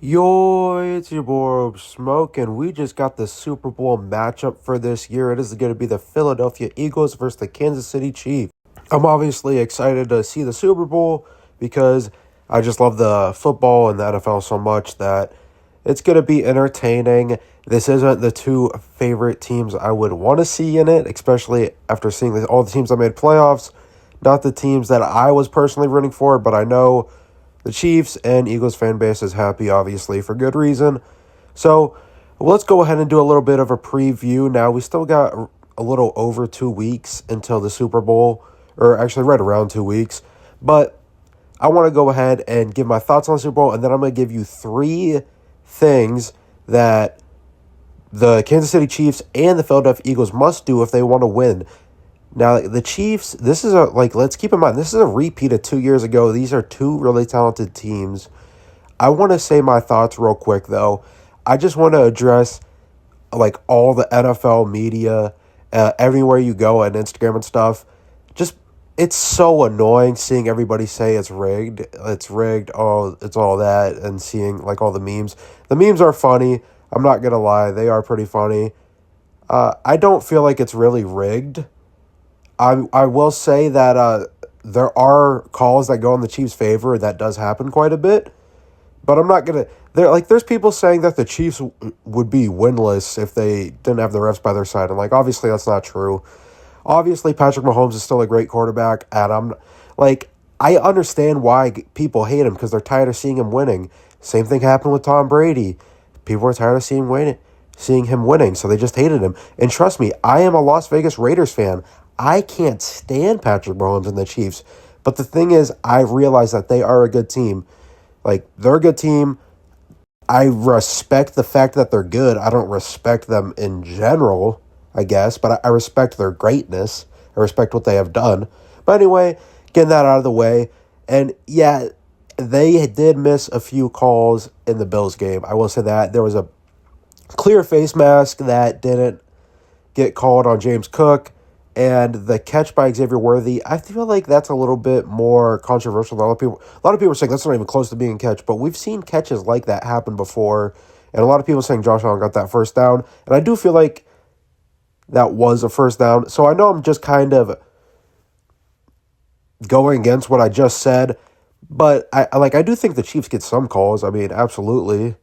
Yo, it's your boy Smoke, and we just got the Super Bowl matchup for this year. It is going to be the Philadelphia Eagles versus the Kansas City Chiefs. I'm obviously excited to see the Super Bowl because I just love the football and the NFL so much that it's going to be entertaining. This isn't the two favorite teams I would want to see in it, especially after seeing all the teams that made playoffs. Not the teams that I was personally rooting for, but I know the Chiefs and Eagles fan base is happy, obviously, for good reason. So let's go ahead and do a little bit of a preview. Now, we still got a little over 2 weeks until the Super Bowl, or actually right around 2 weeks. But I want to go ahead and give my thoughts on the Super Bowl, and then I'm going to give you three things that the Kansas City Chiefs and the Philadelphia Eagles must do if they want to win. Now, the Chiefs, let's keep in mind, this is a repeat of 2 years ago. These are two really talented teams. I want to say my thoughts real quick, though. I just want to address, all the NFL media, everywhere you go on Instagram and stuff. Just, it's so annoying seeing everybody say it's rigged. It's rigged. Oh, it's all that. And seeing, all the memes. The memes are funny. I'm not going to lie. They are pretty funny. I don't feel like it's really rigged. I will say that there are calls that go in the Chiefs' favor. That does happen quite a bit. But I'm not gonna. There's people saying that the Chiefs would be winless if they didn't have the refs by their side, and obviously that's not true. Obviously, Patrick Mahomes is still a great quarterback, and I understand why people hate him because they're tired of seeing him winning. Same thing happened with Tom Brady. People are tired of seeing him winning, so they just hated him. And trust me, I am a Las Vegas Raiders fan. I can't stand Patrick Mahomes and the Chiefs. But the thing is, I realize that they are a good team. They're a good team. I respect the fact that they're good. I don't respect them in general, I guess, but I respect their greatness. I respect what they have done. But anyway, getting that out of the way. And yeah, they did miss a few calls in the Bills game. I will say that. There was a clear face mask that didn't get called on James Cook. And the catch by Xavier Worthy, I feel like that's a little bit more controversial. A lot of people are saying that's not even close to being a catch, but we've seen catches like that happen before. And a lot of people saying Josh Allen got that first down. And I do feel like that was a first down. So I know I'm just kind of going against what I just said, but I do think the Chiefs get some calls. I mean, absolutely.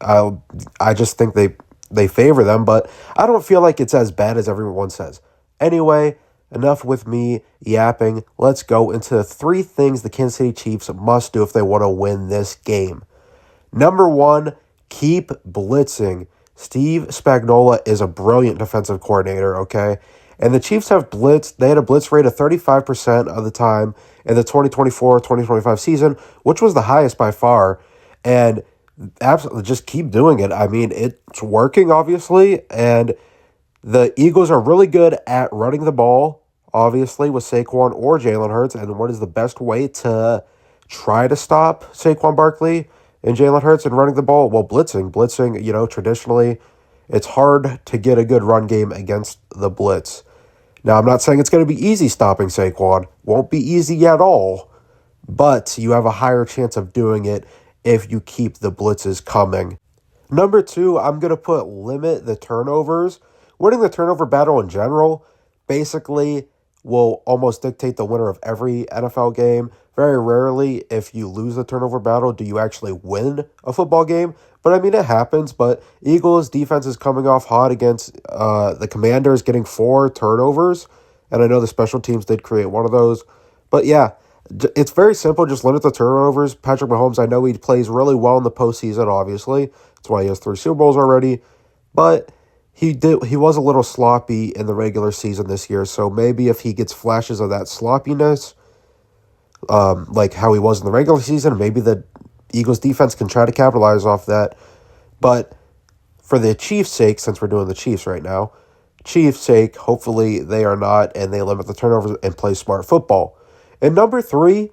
I just think they favor them, but I don't feel like it's as bad as everyone says. Anyway, enough with me yapping. Let's go into the three things the Kansas City Chiefs must do if they want to win this game. Number one, keep blitzing. Steve Spagnuolo is a brilliant defensive coordinator, okay? And the Chiefs have blitzed. They had a blitz rate of 35% of the time in the 2024-2025 season, which was the highest by far. And absolutely just keep doing it. I mean, it's working, obviously, and the Eagles are really good at running the ball, obviously, with Saquon or Jalen Hurts. And what is the best way to try to stop Saquon Barkley and Jalen Hurts and running the ball? Well, blitzing. Blitzing, traditionally, it's hard to get a good run game against the blitz. Now, I'm not saying it's going to be easy stopping Saquon. Won't be easy at all. But you have a higher chance of doing it if you keep the blitzes coming. Number two, I'm going to put limit the turnovers. Winning the turnover battle in general basically will almost dictate the winner of every NFL game. Very rarely, if you lose the turnover battle, do you actually win a football game. But I mean, it happens. But Eagles defense is coming off hot against the Commanders, getting 4 turnovers. And I know the special teams did create one of those. But yeah, it's very simple. Just limit the turnovers. Patrick Mahomes, I know he plays really well in the postseason, obviously. That's why he has 3 Super Bowls already. But he was a little sloppy in the regular season this year, so maybe if he gets flashes of that sloppiness, like how he was in the regular season, maybe the Eagles defense can try to capitalize off that. But for the Chiefs' sake, since we're doing the Chiefs right now, Chiefs' sake, hopefully they are not, and they limit the turnovers and play smart football. And number 3,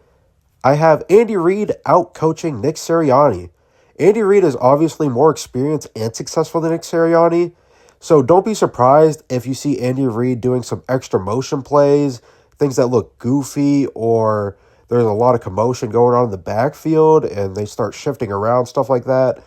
I have Andy Reid out coaching Nick Sirianni. Andy Reid is obviously more experienced and successful than Nick Sirianni. So don't be surprised if you see Andy Reid doing some extra motion plays, things that look goofy, or there's a lot of commotion going on in the backfield and they start shifting around, stuff like that.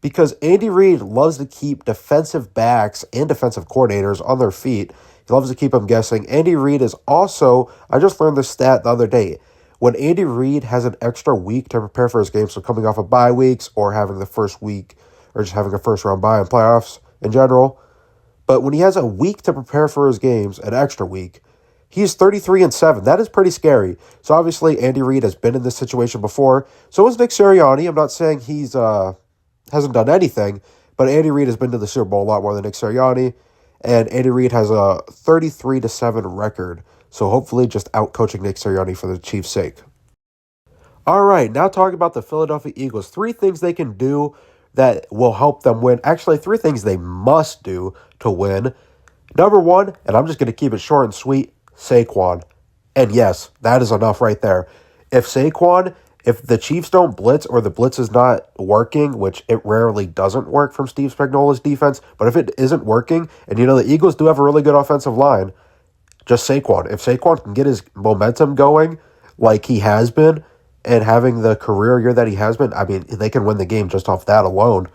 Because Andy Reid loves to keep defensive backs and defensive coordinators on their feet. He loves to keep them guessing. Andy Reid is also, I just learned this stat the other day. When Andy Reid has an extra week to prepare for his game, so coming off of bye weeks or having the first week or just having a first round bye in playoffs in general, but when he has a week to prepare for his games, an extra week, he's 33-7. That is pretty scary. So obviously Andy Reid has been in this situation before. So is Nick Sirianni. I'm not saying he's hasn't done anything, but Andy Reid has been to the Super Bowl a lot more than Nick Sirianni, and Andy Reid has a 33-7 record. So hopefully just out-coaching Nick Sirianni for the Chiefs' sake. All right, now talking about the Philadelphia Eagles. 3 things they can do that will help them win. Actually, 3 things they must do to win. Number 1, and I'm just going to keep it short and sweet, Saquon. And yes, that is enough right there. If the Chiefs don't blitz or the blitz is not working, which it rarely doesn't work from Steve Spagnuolo's defense, but if it isn't working, and the Eagles do have a really good offensive line, just Saquon. If Saquon can get his momentum going like he has been and having the career year that he has been, I mean, they can win the game just off that alone.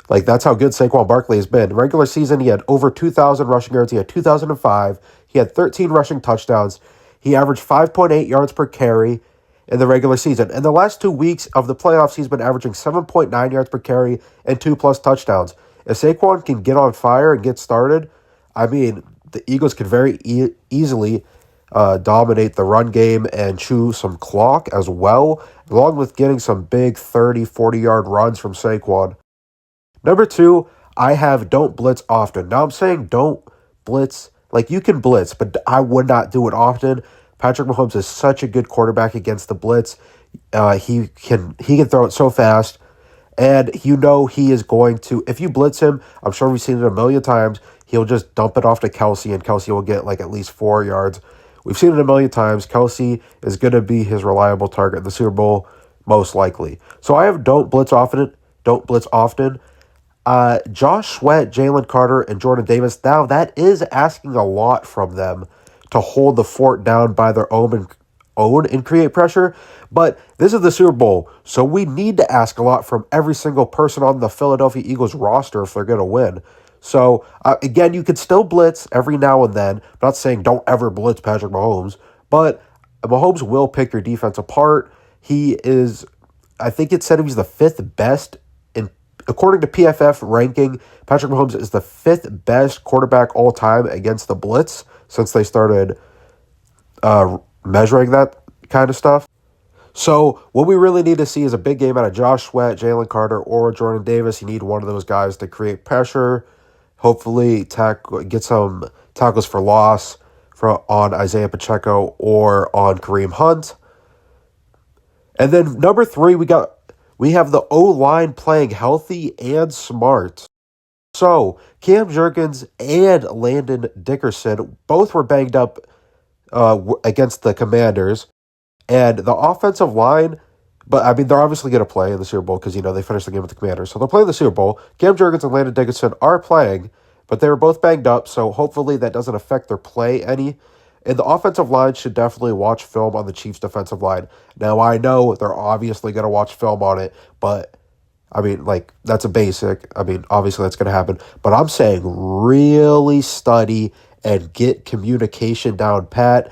Like, that's how good Saquon Barkley has been. Regular season, he had over 2,000 rushing yards. He had 2,005. He had 13 rushing touchdowns. He averaged 5.8 yards per carry in the regular season. In the last 2 weeks of the playoffs, he's been averaging 7.9 yards per carry and 2+ touchdowns. If Saquon can get on fire and get started, I mean, the Eagles could very easily dominate the run game and chew some clock as well, along with getting some big 30, 40-yard runs from Saquon. Number 2, I have don't blitz often. Now I'm saying don't blitz. Like, you can blitz, but I would not do it often. Patrick Mahomes is such a good quarterback against the blitz. He can throw it so fast. And he is going to, if you blitz him, I'm sure we've seen it a million times, he'll just dump it off to Kelsey, and Kelsey will get like at least 4 yards. We've seen it a million times. Kelsey is going to be his reliable target in the Super Bowl, most likely. So I have don't blitz often. Josh Sweat, Jalen Carter, and Jordan Davis. Now, that is asking a lot from them to hold the fort down by their own and create pressure. But this is the Super Bowl, so we need to ask a lot from every single person on the Philadelphia Eagles roster if they're going to win. So, again, you could still blitz every now and then. I'm not saying don't ever blitz Patrick Mahomes, but Mahomes will pick your defense apart. He is, I think it said he was the 5th best. According to PFF ranking, Patrick Mahomes is the 5th best quarterback all time against the blitz since they started measuring that kind of stuff. So what we really need to see is a big game out of Josh Sweat, Jalen Carter, or Jordan Davis. You need one of those guys to create pressure. Hopefully get some tackles for loss on Isaiah Pacheco or on Kareem Hunt. And then number 3, we have the O-line playing healthy and smart. So, Cam Jurgens and Landon Dickerson both were banged up against the Commanders. And the offensive line, but I mean, they're obviously going to play in the Super Bowl because, they finished the game with the Commanders. So they'll play in the Super Bowl. Cam Jurgens and Landon Dickerson are playing, but they were both banged up. So hopefully that doesn't affect their play any. And the offensive line should definitely watch film on the Chiefs' defensive line. Now, I know they're obviously going to watch film on it, but, I mean, that's a basic. I mean, obviously that's going to happen. But I'm saying really study and get communication down pat,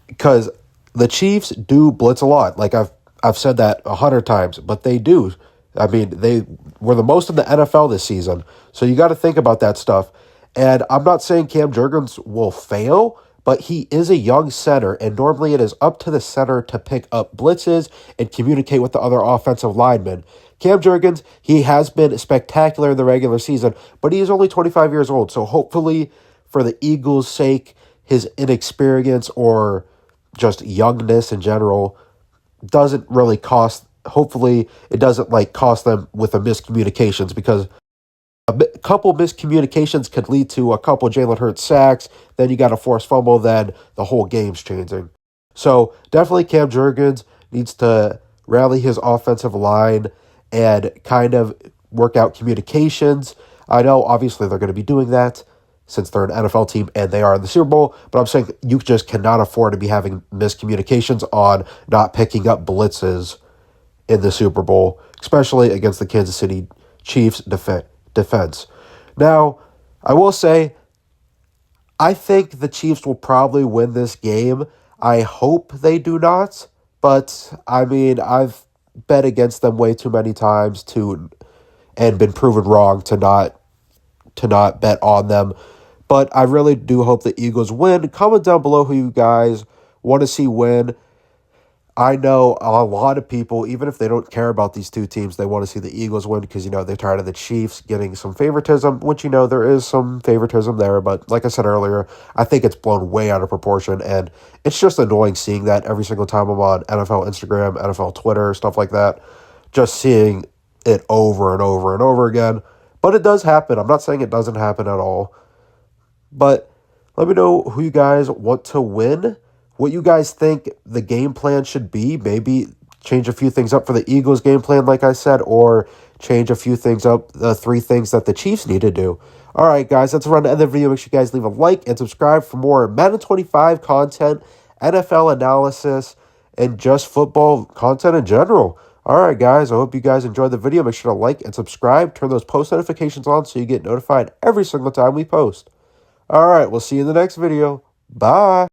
because the Chiefs do blitz a lot. Like, I've said that 100 times, but they do. I mean, they were the most in the NFL this season. So you got to think about that stuff. And I'm not saying Cam Jurgens will fail, but he is a young center, and normally it is up to the center to pick up blitzes and communicate with the other offensive linemen. Cam Jurgens, he has been spectacular in the regular season, but he is only 25 years old, so hopefully for the Eagles' sake, his inexperience or just youngness in general doesn't really hopefully it doesn't cost them with the miscommunications, because a couple miscommunications could lead to a couple Jalen Hurts sacks. Then you got a forced fumble. Then the whole game's changing. So definitely Cam Jurgens needs to rally his offensive line and kind of work out communications. I know obviously they're going to be doing that. since they're an NFL team and they are in the Super Bowl. But I'm saying you just cannot afford to be having miscommunications on not picking up blitzes in the Super Bowl, especially against the Kansas City Chiefs defense. Now, I will say, I think the Chiefs will probably win this game. I hope they do not, but I mean, I've bet against them way too many times and been proven wrong to not bet on them. But I really do hope the Eagles win. Comment down below who you guys want to see win. I know a lot of people, even if they don't care about these two teams, they want to see the Eagles win because, they're tired of the Chiefs getting some favoritism, which, there is some favoritism there. But like I said earlier, I think it's blown way out of proportion. And it's just annoying seeing that every single time I'm on NFL Instagram, NFL Twitter, stuff like that. Just seeing it over and over and over again. But it does happen. I'm not saying it doesn't happen at all. But let me know who you guys want to win. What you guys think the game plan should be. Maybe change a few things up for the Eagles game plan, like I said, or change a few things up, the 3 things that the Chiefs need to do. All right, guys, that's around the end of the video. Make sure you guys leave a like and subscribe for more Madden 25 content, NFL analysis, and just football content in general. All right, guys, I hope you guys enjoyed the video. Make sure to like and subscribe. Turn those post notifications on so you get notified every single time we post. All right, we'll see you in the next video. Bye.